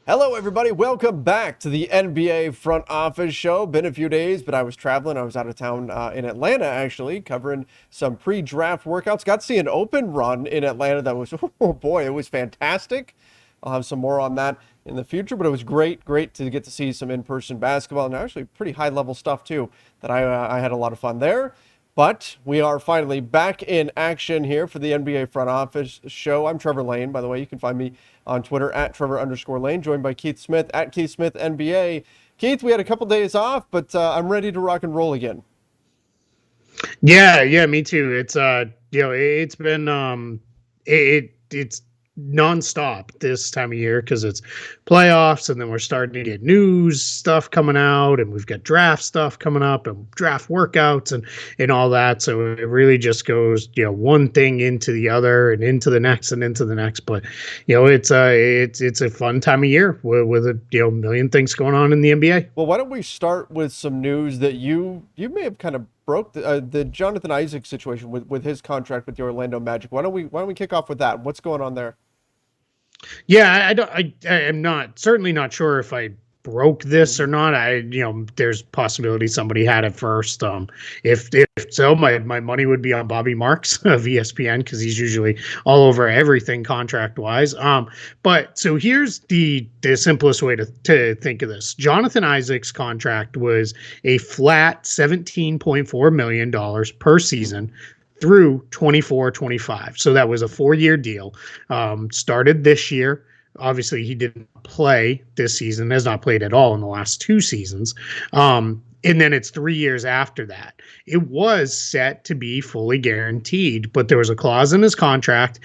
Hello, everybody. Welcome back to the NBA Front Office Show. Been a few days, but I was traveling. I was out of town in Atlanta, actually, covering some pre-draft workouts. Got to see an open run in Atlanta that was, oh boy, it was fantastic. I'll have some more on that in the future, but it was great to get to see some in-person basketball and actually pretty high-level stuff, too, that I had a lot of fun there. But we are finally back in action here for the NBA Front Office Show. I'm Trevor Lane, by the way. You can find me on Twitter at Trevor_Lane, joined by Keith Smith at Keith Smith NBA. Keith, we had a couple days off, but I'm ready to rock and roll again. Yeah, me too. It's it's been it's nonstop this time of year because it's playoffs, and then we're starting to get news stuff coming out, and we've got draft stuff coming up and draft workouts and all that. So it really just goes one thing into the other and into the next and into the next. But it's a fun time of year with a million things going on in the NBA. Well, why don't we start with some news that you may have kind of broke the Jonathan Isaac situation with his contract with the Orlando Magic. Why don't we kick off with that? What's going on there? Yeah, I am certainly not sure if I broke this or not. There's possibility somebody had it first. If so, my money would be on Bobby Marks of ESPN because he's usually all over everything contract wise. But so here's the simplest way to think of this. Jonathan Isaac's contract was a flat $17.4 million per season through 24-25. So that was a 4-year deal. Started this year. Obviously, he didn't play this season, has not played at all in the last 2 seasons. And then it's 3 years after that. It was set to be fully guaranteed, but there was a clause in his contract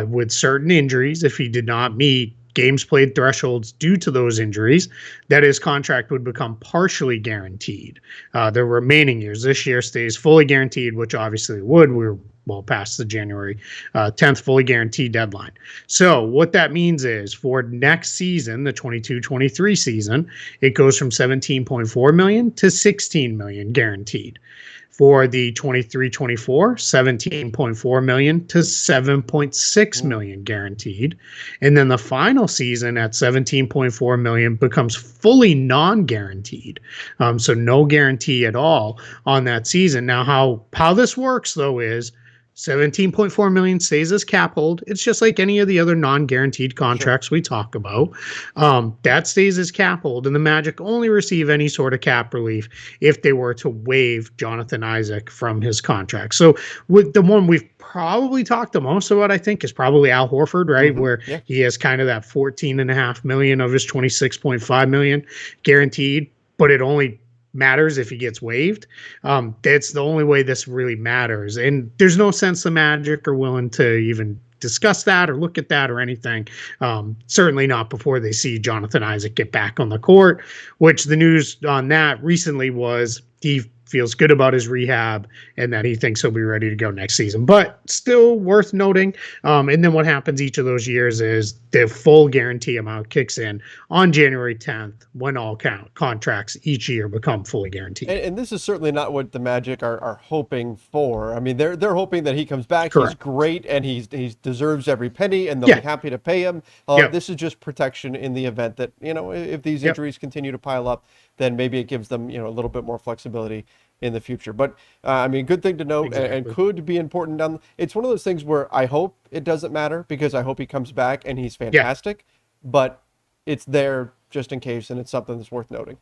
with certain injuries if he did not meet games played thresholds due to those injuries, that his contract would become partially guaranteed. The remaining years, this year stays fully guaranteed, which obviously would. We're well past the January 10th fully guaranteed deadline. So what that means is for next season, the 22-23 season, it goes from 17.4 million to 16 million guaranteed. For the 23-24, 17.4 million to 7.6 million guaranteed. And then the final season at 17.4 million becomes fully non-guaranteed. So no guarantee at all on that season. Now, how this works, though, is 17.4 million stays as cap hold. It's just like any of the other non-guaranteed contracts we talk about. That stays as cap hold, and the Magic only receive any sort of cap relief if they were to waive Jonathan Isaac from his contract. So with the one we've probably talked the most about, I think, is probably Al Horford, right? Mm-hmm. Where he has kind of that 14.5 million of his 26.5 million guaranteed, but it only matters if he gets waived. That's the only way this really matters. And there's no sense the Magic are willing to even discuss that or look at that or anything. Certainly not before they see Jonathan Isaac get back on the court, which the news on that recently was he feels good about his rehab and that he thinks he'll be ready to go next season. But still worth noting. And then what happens each of those years is the full guarantee amount kicks in on January 10th when all contracts each year become fully guaranteed. And this is certainly not what the Magic are hoping for. I mean, they're hoping that he comes back. Correct. He's great and he deserves every penny and they'll be happy to pay him. This is just protection in the event that, if these injuries continue to pile up, then maybe it gives them, a little bit more flexibility in the future. But good thing to know. Exactly. And could be important it's one of those things where I hope it doesn't matter because I hope he comes back and he's fantastic, but it's there just in case. And it's something that's worth noting.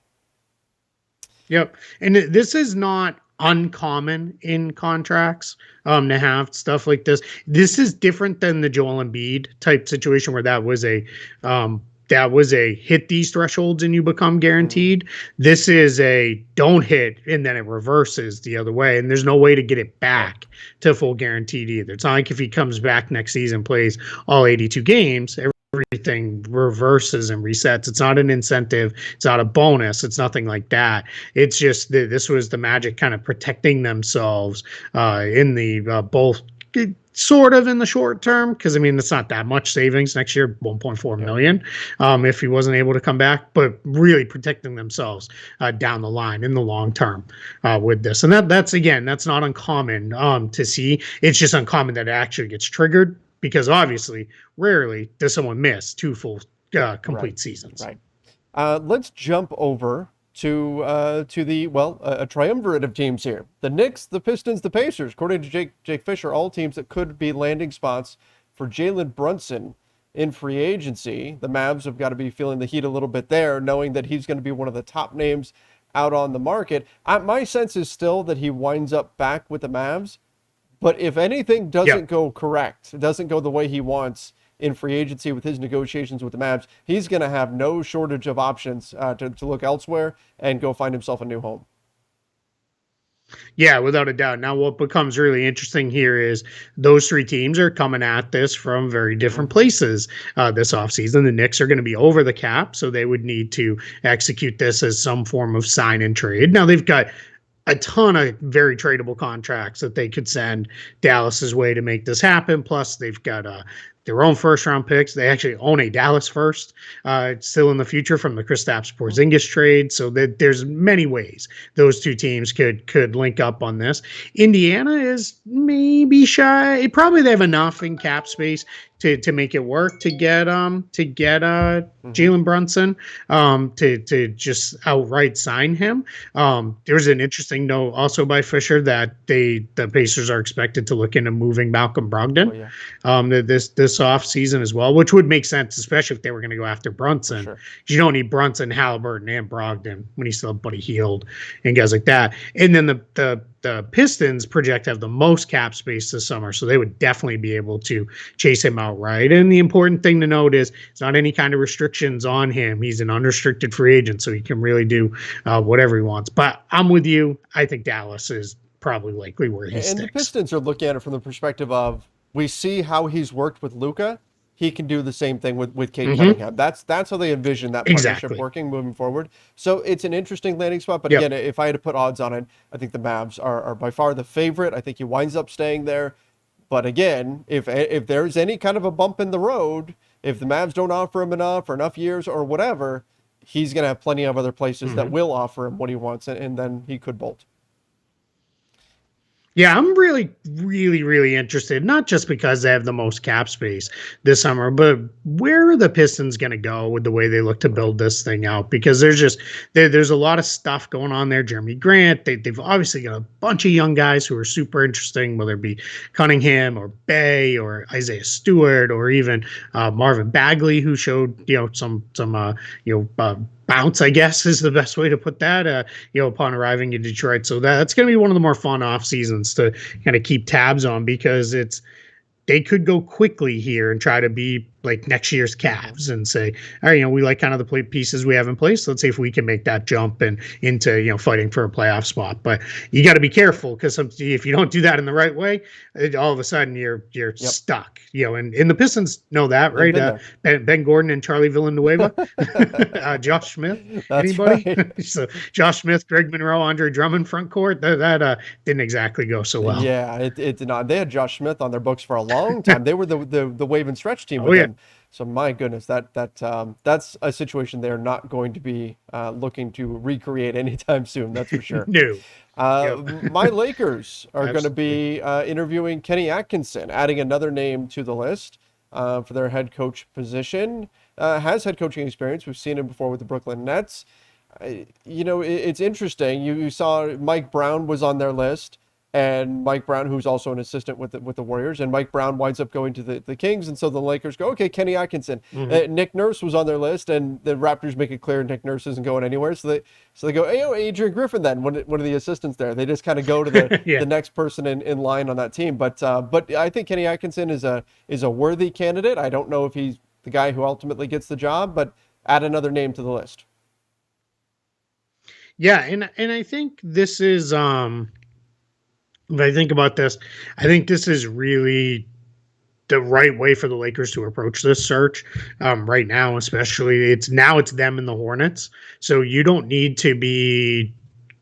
Yep. And this is not uncommon in contracts to have stuff like this. This is different than the Joel Embiid type situation where that was a hit these thresholds and you become guaranteed. This is a don't hit and then it reverses the other way. And there's no way to get it back to full guaranteed either. It's not like if he comes back next season, plays all 82 games, everything reverses and resets. It's not an incentive. It's not a bonus. It's nothing like that. It's just this was the Magic kind of protecting themselves in the both sort of in the short term, because it's not that much savings next year, 1.4 million if he wasn't able to come back, but really protecting themselves down the line in the long term with this. And that's not uncommon to see. It's just uncommon that it actually gets triggered because obviously rarely does someone miss 2 full complete seasons. Right. Let's jump over to a triumvirate of teams here. The Knicks, the Pistons, the Pacers. According to Jake Fisher, all teams that could be landing spots for Jalen Brunson in free agency. The Mavs have got to be feeling the heat a little bit there, knowing that he's going to be one of the top names out on the market. My sense is still that he winds up back with the Mavs, but if anything doesn't go correct, it doesn't go the way he wants in free agency with his negotiations with the Mavs, he's going to have no shortage of options to look elsewhere and go find himself a new home. Yeah, without a doubt. Now, what becomes really interesting here is those three teams are coming at this from very different places this offseason. The Knicks are going to be over the cap, so they would need to execute this as some form of sign and trade. Now, they've got a ton of very tradable contracts that they could send Dallas's way to make this happen. Plus, they've got their own first-round picks. They actually own a Dallas first still in the future from the Kristaps Porzingis trade. So there's many ways those two teams could link up on this. Indiana is maybe shy. Probably they have enough in cap space to make it work to get Jalen Brunson to just outright sign him. There's an interesting note also by Fisher that the Pacers are expected to look into moving Malcolm Brogdon this off season as well, which would make sense, especially if they were going to go after Brunson. Sure. You don't need Brunson, Halliburton, and Brogdon when you still have Buddy Hield and guys like that. And then the Pistons project to have the most cap space this summer, so they would definitely be able to chase him outright. And the important thing to note is it's not any kind of restrictions on him. He's an unrestricted free agent, so he can really do whatever he wants. But I'm with you. I think Dallas is probably likely where he sticks. And the Pistons are looking at it from the perspective of, we see how he's worked with Luka. He can do the same thing with Cade Cunningham. That's how they envision that partnership working moving forward. So it's an interesting landing spot. But again, if I had to put odds on it, I think the Mavs are by far the favorite. I think he winds up staying there. But again, if there's any kind of a bump in the road, if the Mavs don't offer him enough or enough years or whatever, he's going to have plenty of other places that will offer him what he wants, and then he could bolt. Yeah, I'm really, really, really interested, not just because they have the most cap space this summer, but where are the Pistons going to go with the way they look to build this thing out? Because there's a lot of stuff going on there. Jeremy Grant, they've obviously got a bunch of young guys who are super interesting, whether it be Cunningham or Bay or Isaiah Stewart or even Marvin Bagley, who showed some bounce, I guess, is the best way to put that, upon arriving in Detroit. So that's going to be one of the more fun off seasons to kind of keep tabs on, because they could go quickly here and try to be like next year's Cavs and say, all right, we like kind of the pieces we have in place. Let's see if we can make that jump and into, fighting for a playoff spot. But you got to be careful, because if you don't do that in the right way, all of a sudden you're stuck, and the Pistons know that, right? Ben Gordon and Charlie Villanueva, Josh Smith, anybody? Right. So Josh Smith, Greg Monroe, Andre Drummond front court, that didn't exactly go so well. Yeah, it did not. They had Josh Smith on their books for a long time. They were the wave and stretch team with him. So my goodness, that's a situation they're not going to be looking to recreate anytime soon. That's for sure. No. My Lakers are going to be interviewing Kenny Atkinson, adding another name to the list for their head coach position. Has head coaching experience. We've seen him before with the Brooklyn Nets. It's interesting. You saw Mike Brown was on their list. And Mike Brown, who's also an assistant with the Warriors, and Mike Brown winds up going to the Kings, and so the Lakers go, okay, Kenny Atkinson. Nick Nurse was on their list, and the Raptors make it clear Nick Nurse isn't going anywhere, so they go, hey, Adrian Griffin then, one of the assistants there. They just kind of go to the next person in line on that team. But I think Kenny Atkinson is a worthy candidate. I don't know if he's the guy who ultimately gets the job, but add another name to the list. Yeah, and I think this is if I think about this, I think this is really the right way for the Lakers to approach this search right now, especially it's them and the Hornets. So you don't need to be,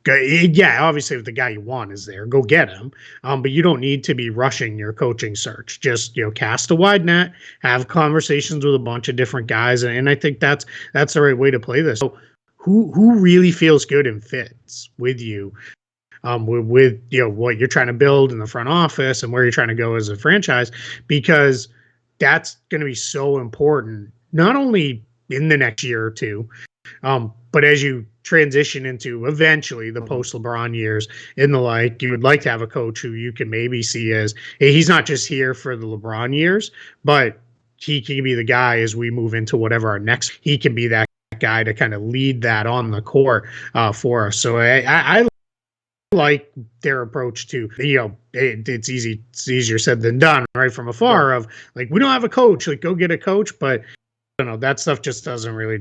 obviously if the guy you want is there, go get him. But you don't need to be rushing your coaching search. Just, cast a wide net, have conversations with a bunch of different guys. And I think that's the right way to play this. So who really feels good and fits with you? With what you're trying to build in the front office and where you're trying to go as a franchise, because that's going to be so important, not only in the next year or two. But as you transition into eventually the post LeBron years and the like, you would like to have a coach who you can maybe see as, hey, he's not just here for the LeBron years, but he can be the guy as we move into whatever our next, he can be that guy to kind of lead that on the court for us. So I like their approach to, it's easier said than done, right? From afar, of like, we don't have a coach, like go get a coach. But I don't know, that stuff just doesn't really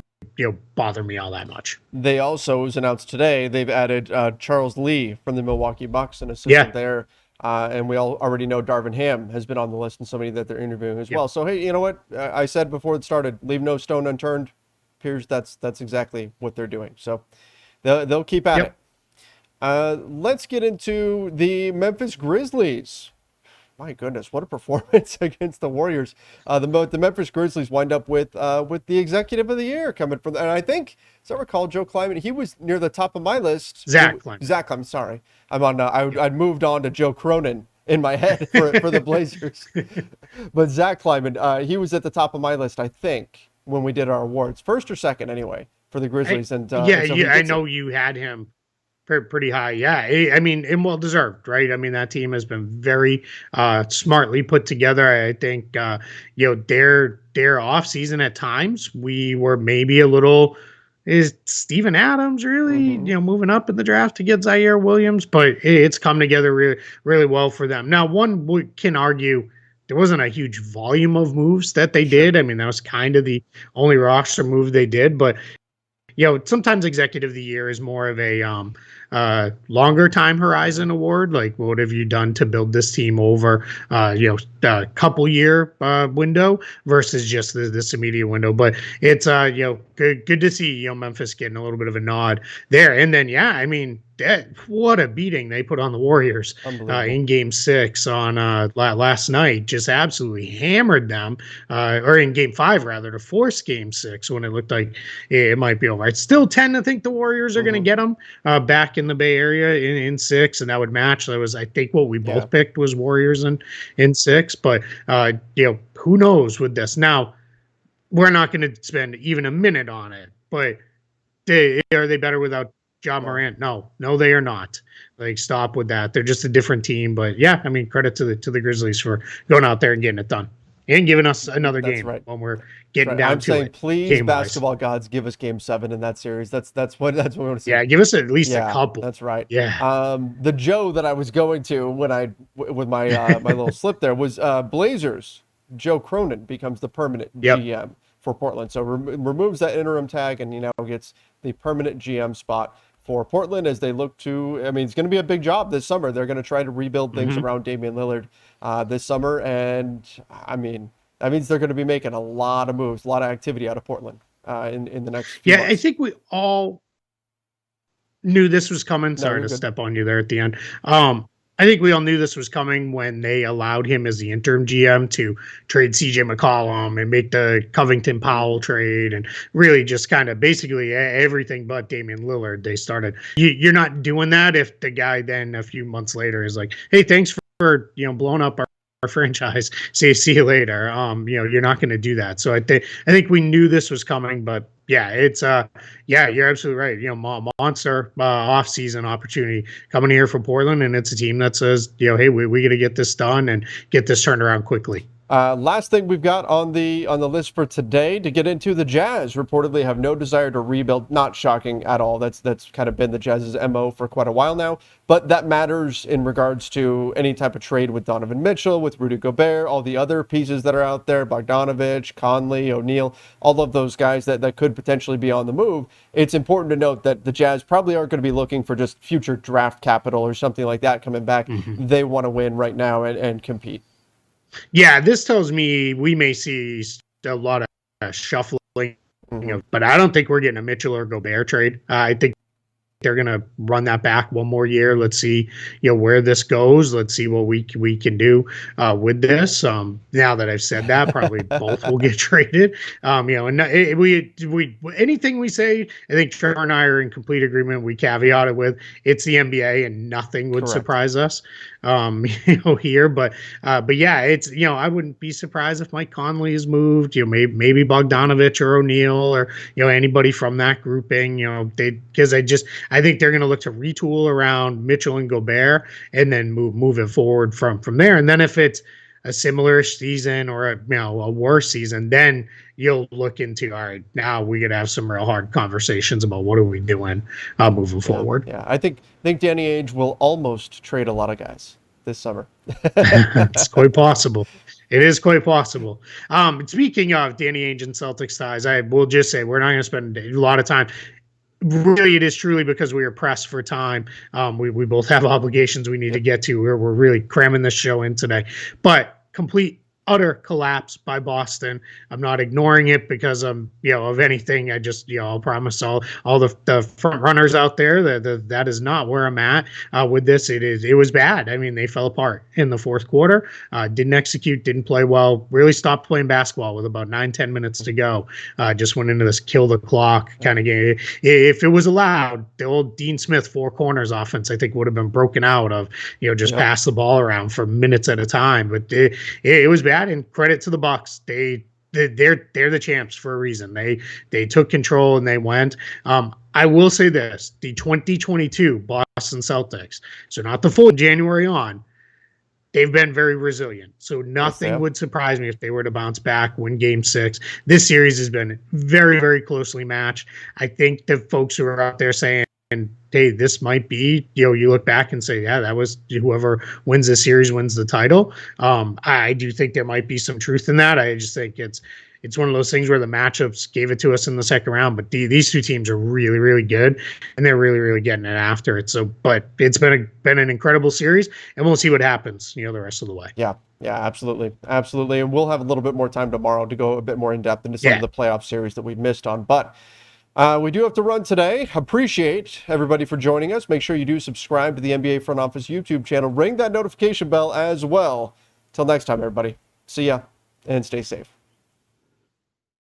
bother me all that much. They also, it was announced today, they've added Charles Lee from the Milwaukee Bucks, an assistant there. And we all already know Darvin Ham has been on the list and somebody that they're interviewing as well. So, hey, you know what? I said before it started, leave no stone unturned. Appears that's exactly what they're doing. So they'll keep at it. Let's get into the Memphis Grizzlies. My goodness, what a performance against the Warriors. The Memphis Grizzlies wind up with the executive of the year coming from, and I think, as I recall, Joe Kleiman, he was near the top of my list. Zach Kleiman, sorry. I'm on, I'd moved on to Joe Cronin in my head for the Blazers. But Zach Kleiman, he was at the top of my list, I think, when we did our awards. First or second, anyway, for the Grizzlies. I know you had him pretty high. Yeah. I mean, and well deserved, right? I mean, that team has been very smartly put together. I think, their off season at times, we were maybe a little, is Steven Adams really, moving up in the draft to get Zaire Williams, but it's come together really, really well for them. Now, one can argue there wasn't a huge volume of moves that they did. I mean, that was kind of the only roster move they did, but sometimes executive of the year is more of a longer time horizon award. Like, what have you done to build this team over, a couple year window versus just this immediate window. But it's, good to see, Memphis getting a little bit of a nod there. And then, I mean, what a beating they put on the Warriors in Game 6 on last night. Just absolutely hammered them, or in Game 5 rather, to force Game 6 when it looked like it might be over. I still tend to think the Warriors are going to get them back in the Bay Area in 6, and that would match. That was, I think, what we both picked was Warriors in 6. But who knows with this? Now, we're not going to spend even a minute on it, but are they better without Ja Morant? No, they are not. Like, stop with that. They're just a different team. But I mean, credit to the Grizzlies for going out there and getting it done and giving us another game when we're getting down to it. I'm saying, please, basketball gods, give us Game 7 in that series. That's what we want to see. Yeah, give us at least a couple. That's right. Yeah. The Joe that I was going to with my my little slip there was Blazers. Joe Cronin becomes the permanent GM for Portland. So removes that interim tag and now gets the permanent GM spot for Portland as they look to, I mean, it's going to be a big job this summer. They're going to try to rebuild things around Damian Lillard this summer. And I mean, that means they're going to be making a lot of moves, a lot of activity out of Portland in the next few months. I think we all knew this was coming. Sorry to step on you there at the end. I think we all knew this was coming when they allowed him as the interim GM to trade CJ McCollum and make the Covington Powell trade and really just kind of basically everything but Damian Lillard. They started. You're not doing that if the guy then a few months later is like, hey, thanks for blowing up our franchise. See you later. You're not going to do that. So I think we knew this was coming, but it's you're absolutely right. Monster off-season opportunity coming here for Portland, and it's a team that says, hey, we got to get this done and get this turned around quickly. Last thing we've got on the list for today to get into, the Jazz reportedly have no desire to rebuild. Not shocking at all. That's kind of been the Jazz's MO for quite a while now. But that matters in regards to any type of trade with Donovan Mitchell, with Rudy Gobert, all the other pieces that are out there, Bogdanovich, Conley, O'Neal, all of those guys that could potentially be on the move. It's important to note that the Jazz probably aren't going to be looking for just future draft capital or something like that coming back. They want to win right now and compete. Yeah, this tells me we may see a lot of shuffling, but I don't think we're getting a Mitchell or Gobert trade. I think they're going to run that back one more year. Let's see, where this goes. Let's see what we can do with this. Now that I've said that, probably both will get traded. And we anything we say, I think Trevor and I are in complete agreement. We caveat it with it's the NBA and nothing would surprise us. here, but yeah, it's, I wouldn't be surprised if Mike Conley is moved, maybe Bogdanovich or O'Neal or, anybody from that grouping, because I think they're going to look to retool around Mitchell and Gobert and then move it forward from there. And then if it's a similar season or a worse season, then you'll look into, all right, now we could have some real hard conversations about what are we doing moving forward. Yeah, I think Danny Ainge will almost trade a lot of guys this summer. It's quite possible. It is quite possible. Speaking of Danny Ainge and Celtics ties, I will just say we're not going to spend a lot of time. Really, it is truly because we are pressed for time. We both have obligations we need to get to. We're really cramming this show in today. But complete, utter collapse by Boston. I'm not ignoring it because of anything. I just, I'll promise all the front runners out there that is not where I'm at with this. It was bad. I mean, they fell apart in the fourth quarter. Didn't execute, didn't play well, really stopped playing basketball with about 9-10 minutes to go. Just went into this kill the clock kind of game. If it was allowed, the old Dean Smith four corners offense, I think, would have been broken out of, just pass the ball around for minutes at a time. But it was bad, and credit to the Bucks. They're the champs for a reason. They took control and they went. I will say this: the 2022 Boston Celtics, so not the full January on, they've been very resilient. So nothing would surprise me if they were to bounce back, win Game 6. This series has been very, very closely matched. I think the folks who are out there saying, hey, this might be, you look back and say, yeah, that was whoever wins this series wins the title. I do think there might be some truth in that. I just think it's one of those things where the matchups gave it to us in the second round, but these two teams are really, really good, and they're really, really getting it after it. So, but it's been an incredible series, and we'll see what happens, the rest of the way. Yeah, absolutely. And we'll have a little bit more time tomorrow to go a bit more in depth into some of the playoff series that we missed on, but we do have to run today. Appreciate everybody for joining us. Make sure you do subscribe to the NBA Front Office YouTube channel. Ring that notification bell as well. Till next time, everybody. See ya, and stay safe.